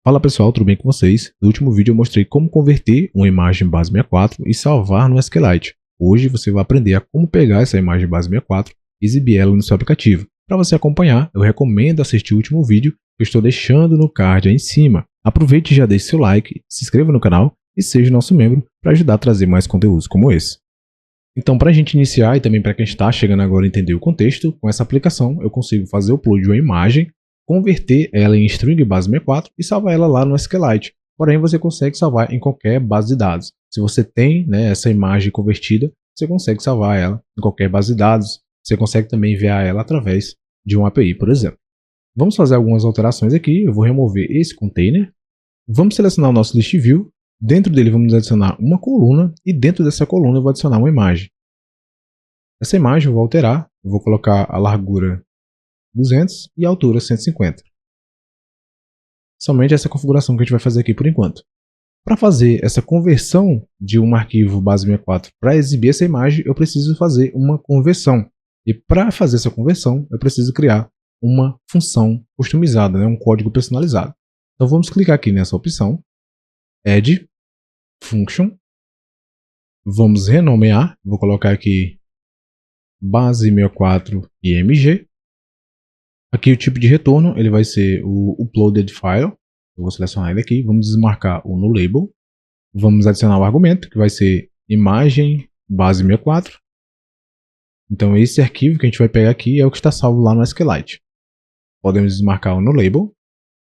Fala pessoal, tudo bem com vocês? No último vídeo eu mostrei como converter uma imagem base 64 e salvar no SQLite. Hoje você vai aprender a como pegar essa imagem base 64 e exibir ela no seu aplicativo. Para você acompanhar, eu recomendo assistir o último vídeo que eu estou deixando no card aí em cima. Aproveite e já deixe seu like, se inscreva no canal e seja nosso membro para ajudar a trazer mais conteúdos como esse. Então, para a gente iniciar e também para quem está chegando agora a entender o contexto, com essa aplicação eu consigo fazer o upload de uma imagem, converter ela em string base 64 e salvar ela lá no SQLite. Porém, você consegue salvar em qualquer base de dados. Se você tem essa imagem convertida, você consegue salvar ela em qualquer base de dados. Você consegue também enviar ela através de uma API, por exemplo. Vamos fazer algumas alterações aqui. Eu vou remover esse container. Vamos selecionar o nosso list view. Dentro dele vamos adicionar uma coluna e dentro dessa coluna eu vou adicionar uma imagem. Essa imagem eu vou alterar. Eu vou colocar a largura 200 e a altura 150. Somente essa configuração que a gente vai fazer aqui por enquanto. Para fazer essa conversão de um arquivo base 64 para exibir essa imagem, eu preciso fazer uma conversão. E para fazer essa conversão, eu preciso criar uma função customizada, um código personalizado. Então vamos clicar aqui nessa opção, Add Function. Vamos renomear, vou colocar aqui base 64 img. Aqui o tipo de retorno ele vai ser o uploaded file. Eu vou selecionar ele aqui. Vamos desmarcar o no label. Vamos adicionar o argumento que vai ser imagem base 64. Então esse arquivo que a gente vai pegar aqui é o que está salvo lá no SQLite. Podemos desmarcar o no label.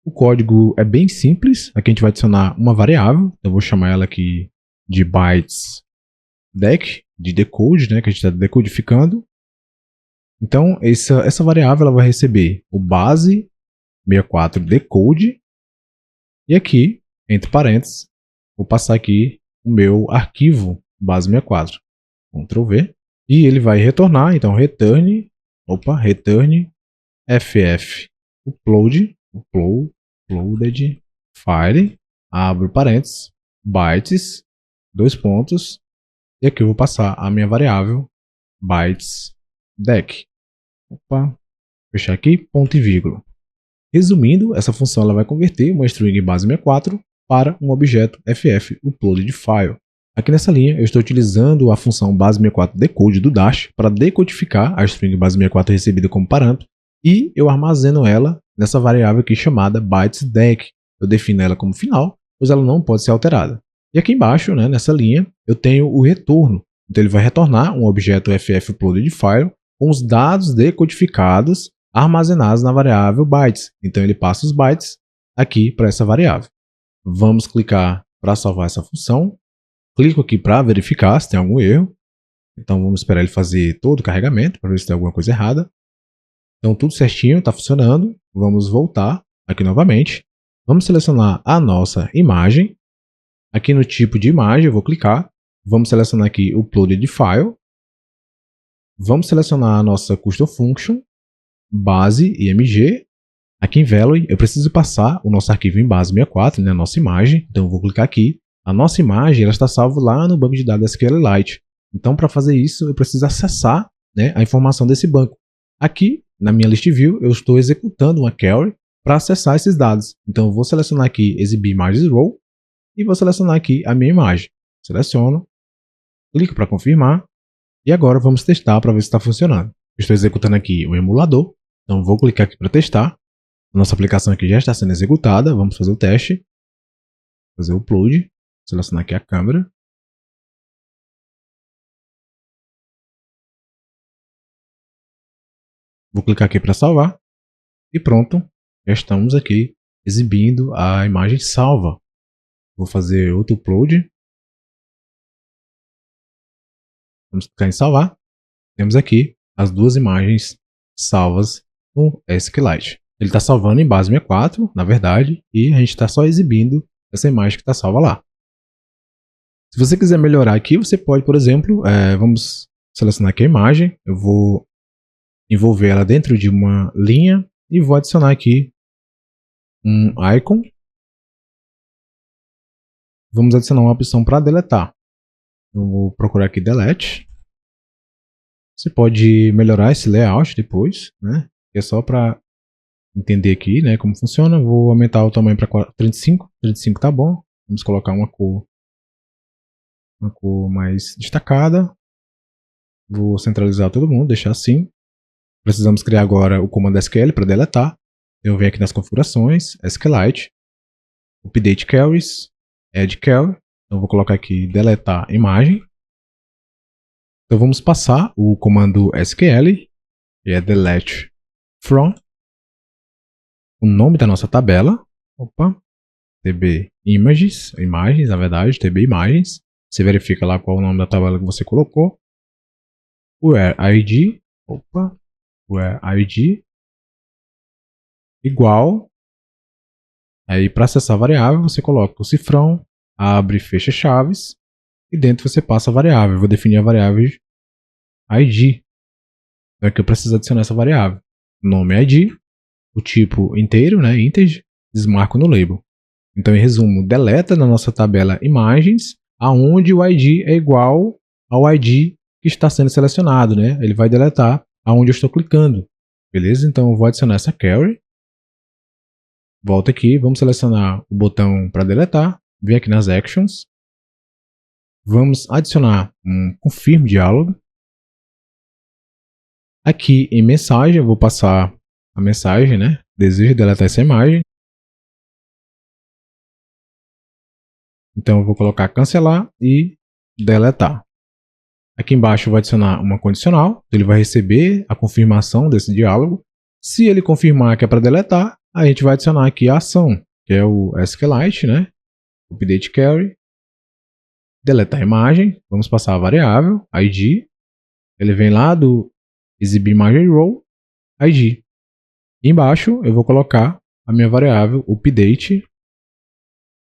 O código é bem simples. Aqui a gente vai adicionar uma variável. Eu vou chamar ela aqui de bytes dec, de decode, que a gente está decodificando. Então, essa variável ela vai receber o base 64 decode e aqui, entre parênteses, vou passar aqui o meu arquivo base 64. Ctrl V. E ele vai retornar, então return ff uploaded file, abro parênteses, bytes, dois pontos, e aqui eu vou passar a minha variável bytes dec. Fechar aqui, ponto e vírgula. Resumindo, essa função ela vai converter uma string base 64 para um objeto ff uploaded file. Aqui nessa linha eu estou utilizando a função base 64 decode do Dash para decodificar a string base 64 recebida como parâmetro e eu armazeno ela nessa variável aqui chamada bytes dec. Eu defino ela como final, pois ela não pode ser alterada. E aqui embaixo, nessa linha, eu tenho o retorno. Então ele vai retornar um objeto ff uploaded file com os dados decodificados armazenados na variável bytes. Então ele passa os bytes aqui para essa variável. Vamos clicar para salvar essa função. Clico aqui para verificar se tem algum erro. Então vamos esperar ele fazer todo o carregamento para ver se tem alguma coisa errada. Então tudo certinho, está funcionando. Vamos voltar aqui novamente. Vamos selecionar a nossa imagem. Aqui no tipo de imagem eu vou clicar. Vamos selecionar aqui o uploaded file. Vamos selecionar a nossa custom function, base img. Aqui em value eu preciso passar o nosso arquivo em base 64, a nossa imagem. Então eu vou clicar aqui. A nossa imagem ela está salva lá no banco de dados SQLite. Então para fazer isso eu preciso acessar a informação desse banco. Aqui na minha list view eu estou executando uma query para acessar esses dados. Então eu vou selecionar aqui exibir imagens row e vou selecionar aqui a minha imagem. Seleciono, clico para confirmar. E agora vamos testar para ver se está funcionando. Estou executando aqui o emulador, então vou clicar aqui para testar. A nossa aplicação aqui já está sendo executada, vamos fazer o teste. Fazer o upload, selecionar aqui a câmera. Vou clicar aqui para salvar. E pronto, já estamos aqui exibindo a imagem salva. Vou fazer outro upload. Vamos clicar em salvar. Temos aqui as duas imagens salvas no SQLite. Ele está salvando em base 64, na verdade, e a gente está só exibindo essa imagem que está salva lá. Se você quiser melhorar aqui, você pode, por exemplo, vamos selecionar aqui a imagem. Eu vou envolver ela dentro de uma linha e vou adicionar aqui um icon. Vamos adicionar uma opção para deletar. Eu vou procurar aqui delete. Você pode melhorar esse layout depois, que é só para entender aqui, né, como funciona. Vou aumentar o tamanho para 35. 35 tá bom. Vamos colocar uma cor mais destacada. Vou centralizar todo mundo, deixar assim. Precisamos criar agora o comando SQL para deletar. Eu venho aqui nas configurações, SQLite, update carries, add carry. Então vou colocar aqui deletar imagem. Então vamos passar o comando SQL, que é delete from, o nome da nossa tabela. Opa, tb images, imagens, na verdade, tb imagens. Você verifica lá qual é o nome da tabela que você colocou. Where id, opa, where id igual. Aí para acessar a variável você coloca o cifrão, abre e fecha chaves e dentro você passa a variável. Eu vou definir a variável id. Então aqui eu preciso adicionar essa variável. Nome id, o tipo inteiro, né, integer, desmarco no label. Então em resumo, deleta na nossa tabela imagens aonde o id é igual ao id que está sendo selecionado, né? Ele vai deletar aonde eu estou clicando. Beleza? Então eu vou adicionar essa carry. Volta aqui, vamos selecionar o botão para deletar. Vem aqui nas actions. Vamos adicionar um confirm diálogo. Aqui em mensagem eu vou passar a mensagem, né? Desejo deletar essa imagem. Então eu vou colocar cancelar e deletar. Aqui embaixo eu vou adicionar uma condicional. Ele vai receber a confirmação desse diálogo. Se ele confirmar que é para deletar, a gente vai adicionar aqui a ação, que é o SQLite, né? Update carry. Deletar a imagem. Vamos passar a variável, id. Ele vem lá do exibir imagem row, id. E embaixo eu vou colocar a minha variável update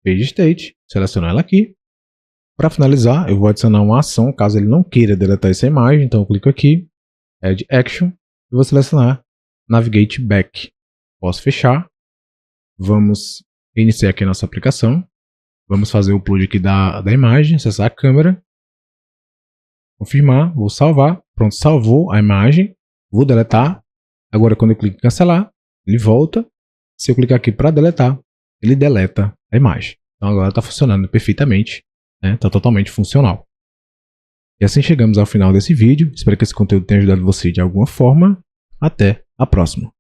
page state. Selecionar ela aqui. Para finalizar, eu vou adicionar uma ação, caso ele não queira deletar essa imagem. Então eu clico aqui, Add Action, e vou selecionar Navigate Back. Posso fechar. Vamos iniciar aqui a nossa aplicação. Vamos fazer o upload aqui da imagem, acessar a câmera. Confirmar, vou salvar. Pronto, salvou a imagem. Vou deletar. Agora quando eu clico em cancelar, ele volta. Se eu clicar aqui para deletar, ele deleta a imagem. Então agora está funcionando perfeitamente. Está totalmente funcional. E assim chegamos ao final desse vídeo. Espero que esse conteúdo tenha ajudado você de alguma forma. Até a próxima.